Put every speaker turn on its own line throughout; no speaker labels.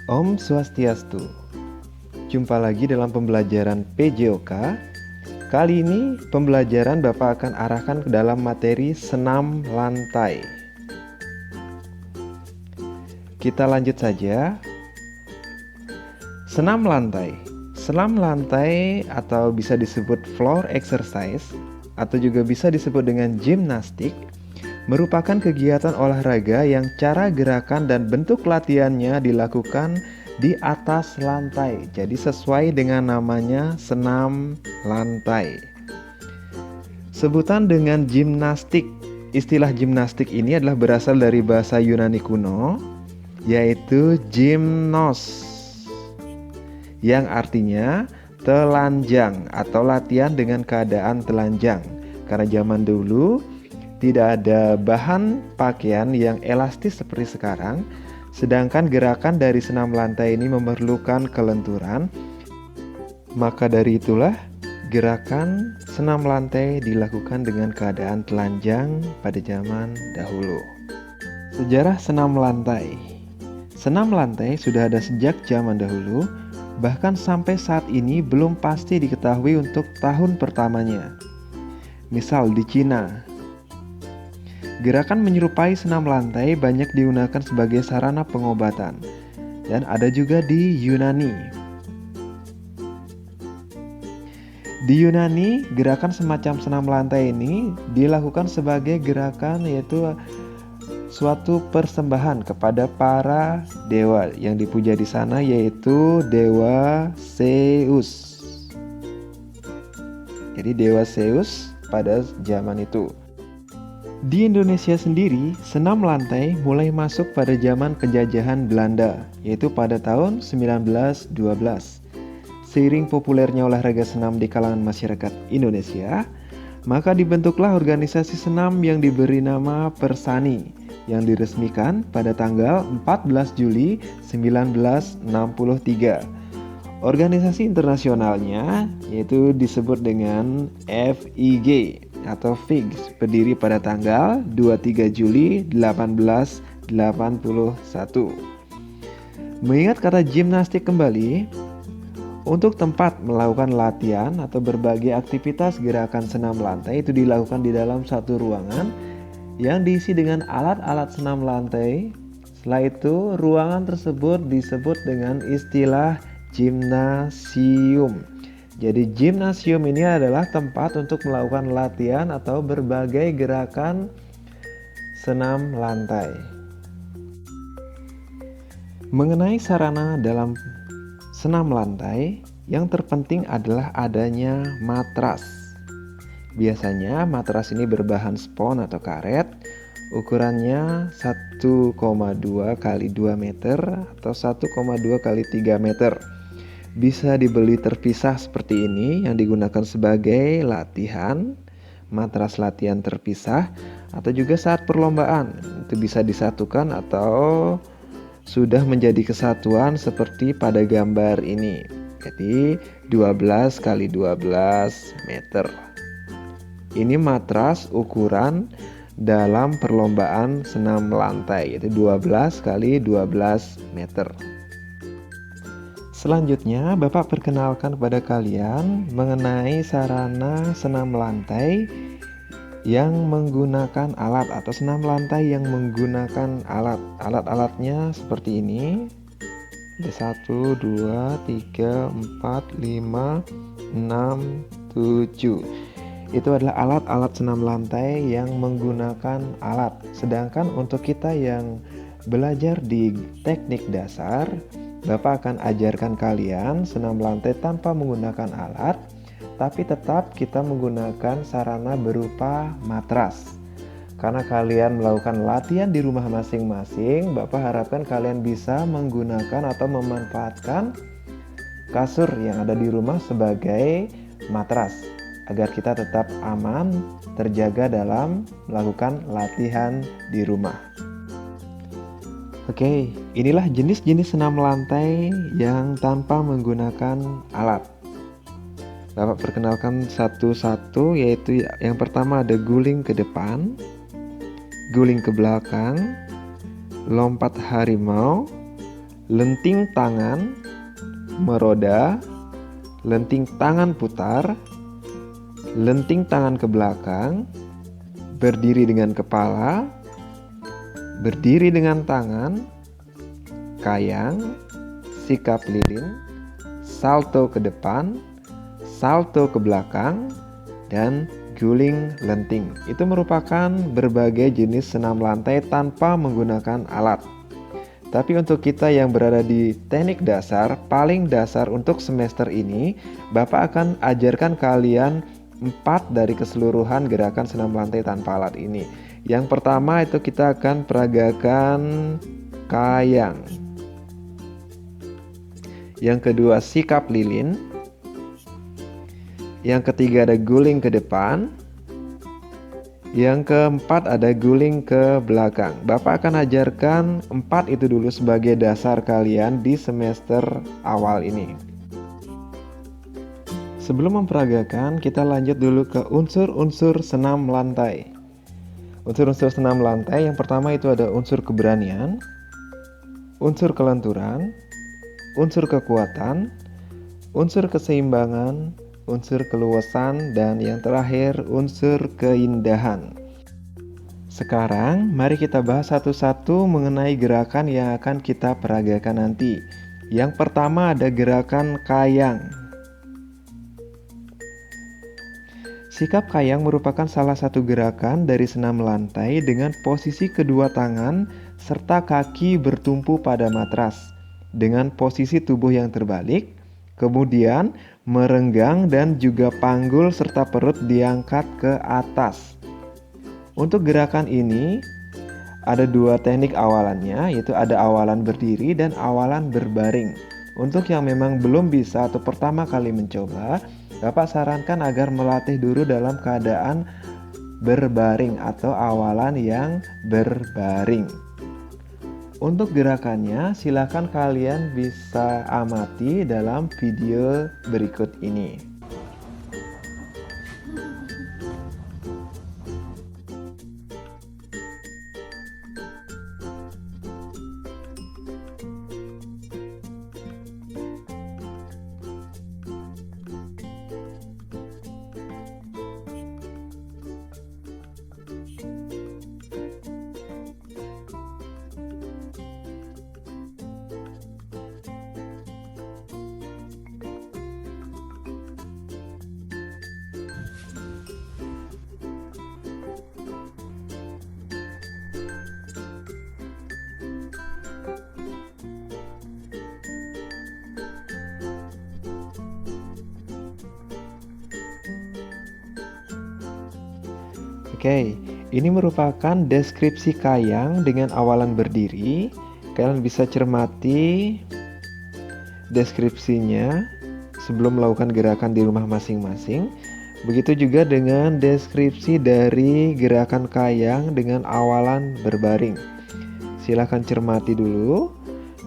Om Swastiastu. Jumpa lagi dalam pembelajaran PJOK. Kali ini pembelajaran Bapak akan arahkan ke dalam materi senam lantai. Kita lanjut saja. Senam lantai. Senam lantai atau bisa disebut floor exercise atau juga bisa disebut dengan gimnastik merupakan kegiatan olahraga yang cara gerakan dan bentuk latihannya dilakukan di atas lantai. Jadi sesuai dengan namanya senam lantai. Sebutan dengan gimnastik. Istilah gimnastik ini adalah berasal dari bahasa Yunani kuno, yaitu gymnos, yang artinya telanjang atau latihan dengan keadaan telanjang. Karena zaman dulu tidak ada bahan pakaian yang elastis seperti sekarang, sedangkan gerakan dari senam lantai ini memerlukan kelenturan. Maka dari itulah gerakan senam lantai dilakukan dengan keadaan telanjang pada zaman dahulu. Sejarah senam lantai. Senam lantai sudah ada sejak zaman dahulu, bahkan sampai saat ini belum pasti diketahui untuk tahun pertamanya. Misal di Cina, gerakan menyerupai senam lantai banyak digunakan sebagai sarana pengobatan, dan ada juga di Yunani. Di Yunani, gerakan semacam senam lantai ini dilakukan sebagai gerakan yaitu suatu persembahan kepada para dewa yang dipuja di sana, yaitu dewa Zeus. Jadi dewa Zeus pada zaman itu. Di Indonesia sendiri, senam lantai mulai masuk pada zaman penjajahan Belanda, yaitu pada tahun 1912. Seiring populernya olahraga senam di kalangan masyarakat Indonesia, maka dibentuklah organisasi senam yang diberi nama Persani, yang diresmikan pada tanggal 14 Juli 1963. Organisasi internasionalnya yaitu disebut dengan FIG atau FIGS, berdiri pada tanggal 23 Juli 1881. Mengingat kata gimnastik kembali, untuk tempat melakukan latihan atau berbagai aktivitas gerakan senam lantai itu dilakukan di dalam satu ruangan yang diisi dengan alat-alat senam lantai. Setelah itu, ruangan tersebut disebut dengan istilah gimnasium. Jadi gimnasium ini adalah tempat untuk melakukan latihan atau berbagai gerakan senam lantai. Mengenai sarana dalam senam lantai, yang terpenting adalah adanya matras. Biasanya matras ini berbahan spon atau karet, ukurannya 1,2 x 2 meter atau 1,2 x 3 meter. Bisa dibeli terpisah seperti ini yang digunakan sebagai latihan, matras latihan terpisah, atau juga saat perlombaan. Itu bisa disatukan atau sudah menjadi kesatuan seperti pada gambar ini. Jadi 12 x 12 meter. Ini matras ukuran dalam perlombaan senam lantai, yaitu 12 x 12 meter. Selanjutnya, Bapak perkenalkan kepada kalian mengenai sarana senam lantai yang menggunakan alat atau senam lantai yang menggunakan alat. Alat-alatnya seperti ini. Ada 1, 2, 3, 4, 5, 6, 7. Itu adalah alat-alat senam lantai yang menggunakan alat. Sedangkan untuk kita yang belajar di teknik dasar, Bapak akan ajarkan kalian senam lantai tanpa menggunakan alat, tapi tetap kita menggunakan sarana berupa matras. Karena kalian melakukan latihan di rumah masing-masing, Bapak harapkan kalian bisa menggunakan atau memanfaatkan kasur yang ada di rumah sebagai matras, agar kita tetap aman, terjaga dalam melakukan latihan di rumah. Oke, inilah jenis-jenis senam lantai yang tanpa menggunakan alat. Bapak perkenalkan satu-satu, yaitu yang pertama ada guling ke depan, guling ke belakang, lompat harimau, lenting tangan meroda, lenting tangan putar, lenting tangan ke belakang, berdiri dengan kepala, berdiri dengan tangan, kayang, sikap lilin, salto ke depan, salto ke belakang, dan guling lenting. Itu merupakan berbagai jenis senam lantai tanpa menggunakan alat. Tapi untuk kita yang berada di teknik dasar, paling dasar untuk semester ini, Bapak akan ajarkan kalian 4 dari keseluruhan gerakan senam lantai tanpa alat ini. Yang pertama itu kita akan peragakan kayang. Yang kedua sikap lilin. Yang ketiga ada guling ke depan. Yang keempat ada guling ke belakang. Bapak akan ajarkan 4 itu dulu sebagai dasar kalian di semester awal ini. Sebelum memperagakan, kita lanjut dulu ke unsur-unsur senam lantai. Unsur-unsur senam lantai yang pertama itu ada unsur keberanian, unsur kelenturan, unsur kekuatan, unsur keseimbangan, unsur keluasan, dan yang terakhir unsur keindahan. Sekarang mari kita bahas satu-satu mengenai gerakan yang akan kita peragakan nanti. Yang pertama ada gerakan kayang. Sikap kayang merupakan salah satu gerakan dari senam lantai dengan posisi kedua tangan serta kaki bertumpu pada matras dengan posisi tubuh yang terbalik, kemudian merenggang dan juga panggul serta perut diangkat ke atas. Untuk gerakan ini ada 2 teknik awalannya, yaitu ada awalan berdiri dan awalan berbaring. Untuk yang memang belum bisa atau pertama kali mencoba, Bapak sarankan agar melatih dulu dalam keadaan berbaring atau awalan yang berbaring. Untuk gerakannya, silakan kalian bisa amati dalam video berikut ini. Oke, ini merupakan deskripsi kayang dengan awalan berdiri. Kalian bisa cermati deskripsinya sebelum melakukan gerakan di rumah masing-masing. Begitu juga dengan deskripsi dari gerakan kayang dengan awalan berbaring. Silahkan cermati dulu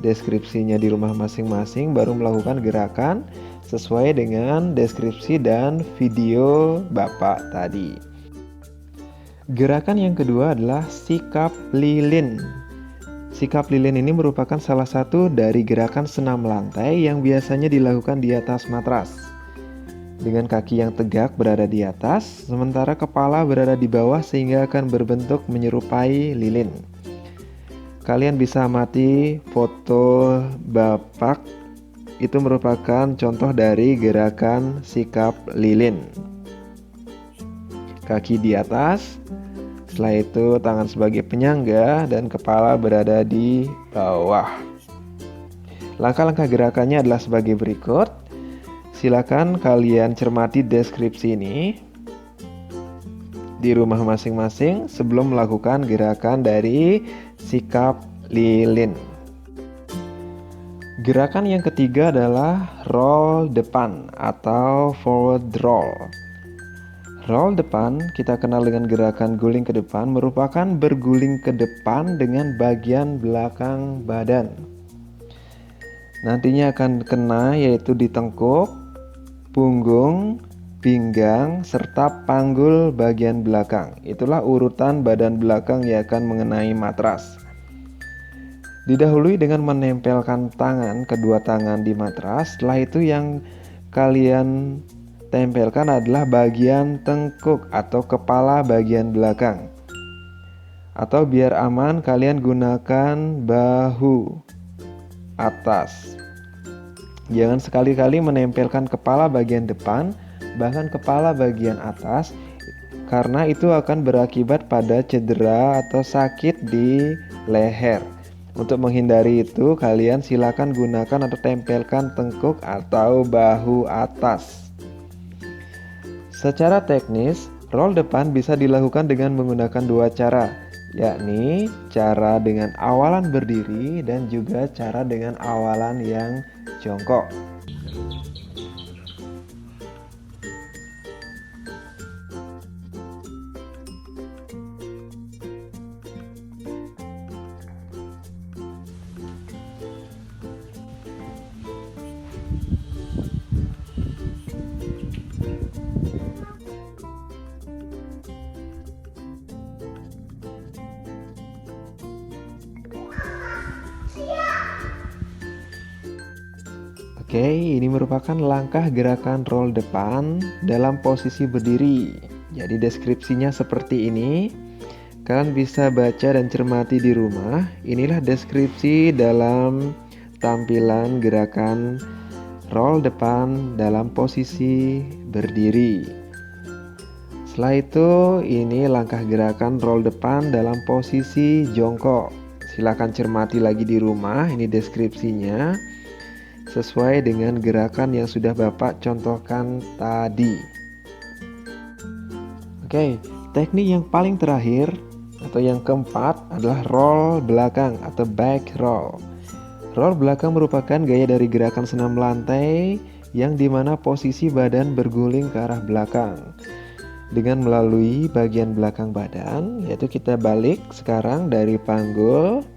deskripsinya di rumah masing-masing, baru melakukan gerakan sesuai dengan deskripsi dan video Bapak tadi. Gerakan yang kedua adalah sikap lilin. Sikap lilin ini merupakan salah satu dari gerakan senam lantai yang biasanya dilakukan di atas matras. Dengan kaki yang tegak berada di atas, sementara kepala berada di bawah sehingga akan berbentuk menyerupai lilin. Kalian bisa amati foto Bapak, itu merupakan contoh dari gerakan sikap lilin. Kaki di atas, setelah itu tangan sebagai penyangga dan kepala berada di bawah. Langkah-langkah gerakannya adalah sebagai berikut. Silakan kalian cermati deskripsi ini di rumah masing-masing sebelum melakukan gerakan dari sikap lilin. Gerakan yang ketiga adalah roll depan atau forward roll. Roll depan kita kenal dengan gerakan guling ke depan, merupakan berguling ke depan dengan bagian belakang badan. Nantinya akan kena yaitu di tengkuk, punggung, pinggang, serta panggul bagian belakang. Itulah urutan badan belakang yang akan mengenai matras. Didahului dengan menempelkan kedua tangan di matras. Setelah itu yang kalian tempelkan adalah bagian tengkuk atau kepala bagian belakang. Atau biar aman kalian gunakan bahu atas. Jangan sekali-kali menempelkan kepala bagian depan, bahkan kepala bagian atas, karena itu akan berakibat pada cedera atau sakit di leher. Untuk menghindari itu, kalian silakan gunakan atau tempelkan tengkuk atau bahu atas. Secara teknis, roll depan bisa dilakukan dengan menggunakan dua cara, yakni cara dengan awalan berdiri dan juga cara dengan awalan yang jongkok. Oke, ini merupakan langkah gerakan roll depan dalam posisi berdiri. Jadi deskripsinya seperti ini. Kalian bisa baca dan cermati di rumah. Inilah deskripsi dalam tampilan gerakan roll depan dalam posisi berdiri. Setelah itu, ini langkah gerakan roll depan dalam posisi jongkok. Silakan cermati lagi di rumah, ini deskripsinya sesuai dengan gerakan yang sudah Bapak contohkan tadi. Oke, teknik yang paling terakhir atau yang keempat adalah roll belakang atau back roll. Roll belakang merupakan gaya dari gerakan senam lantai yang dimana posisi badan berguling ke arah belakang dengan melalui bagian belakang badan, yaitu kita balik sekarang dari panggul.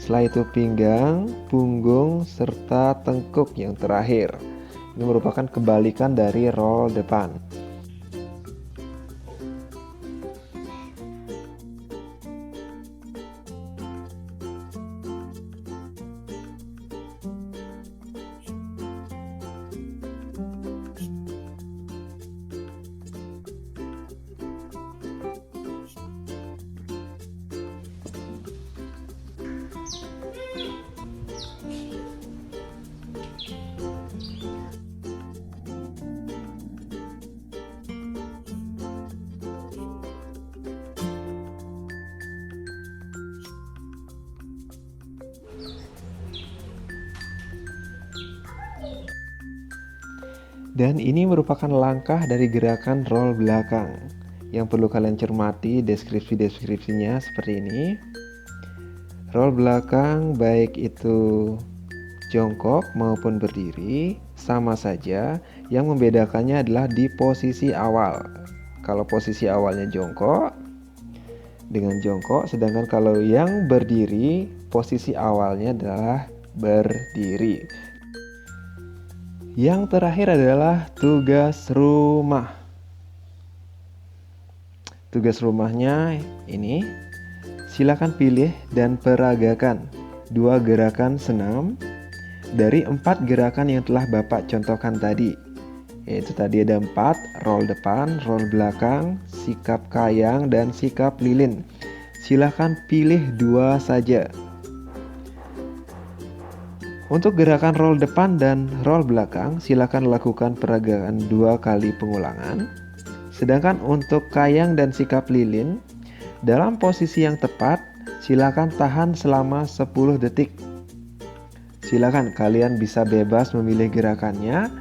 Setelah itu pinggang, punggung, serta tengkuk yang terakhir. Ini merupakan kebalikan dari roll depan. Dan ini merupakan langkah dari gerakan roll belakang. Yang perlu kalian cermati deskripsi-deskripsinya seperti ini. Roll belakang baik itu jongkok maupun berdiri sama saja. Yang membedakannya adalah di posisi awal. Kalau posisi awalnya jongkok dengan jongkok, sedangkan kalau yang berdiri posisi awalnya adalah berdiri. Yang terakhir adalah tugas rumah. Tugas rumahnya ini, silakan pilih dan peragakan 2 gerakan senam dari 4 gerakan yang telah Bapak contohkan tadi. Yaitu tadi ada 4, roll depan, roll belakang, sikap kayang, dan sikap lilin. Silakan pilih 2 saja. Untuk gerakan roll depan dan roll belakang, silakan lakukan peragakan 2 kali pengulangan. Sedangkan untuk kayang dan sikap lilin, dalam posisi yang tepat, silakan tahan selama 10 detik. Silakan kalian bisa bebas memilih gerakannya.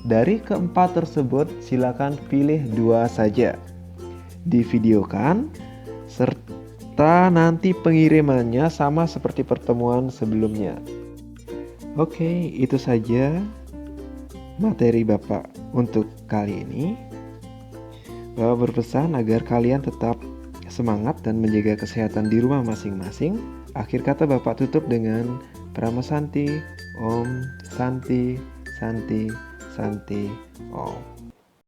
Dari keempat tersebut, silakan pilih 2 saja. Divideokan, serta nanti pengirimannya sama seperti pertemuan sebelumnya. Oke, itu saja materi Bapak untuk kali ini. Bapak berpesan agar kalian tetap semangat dan menjaga kesehatan di rumah masing-masing. Akhir kata Bapak tutup dengan Prama Santi, Om Santi, Santi, Santi, Om.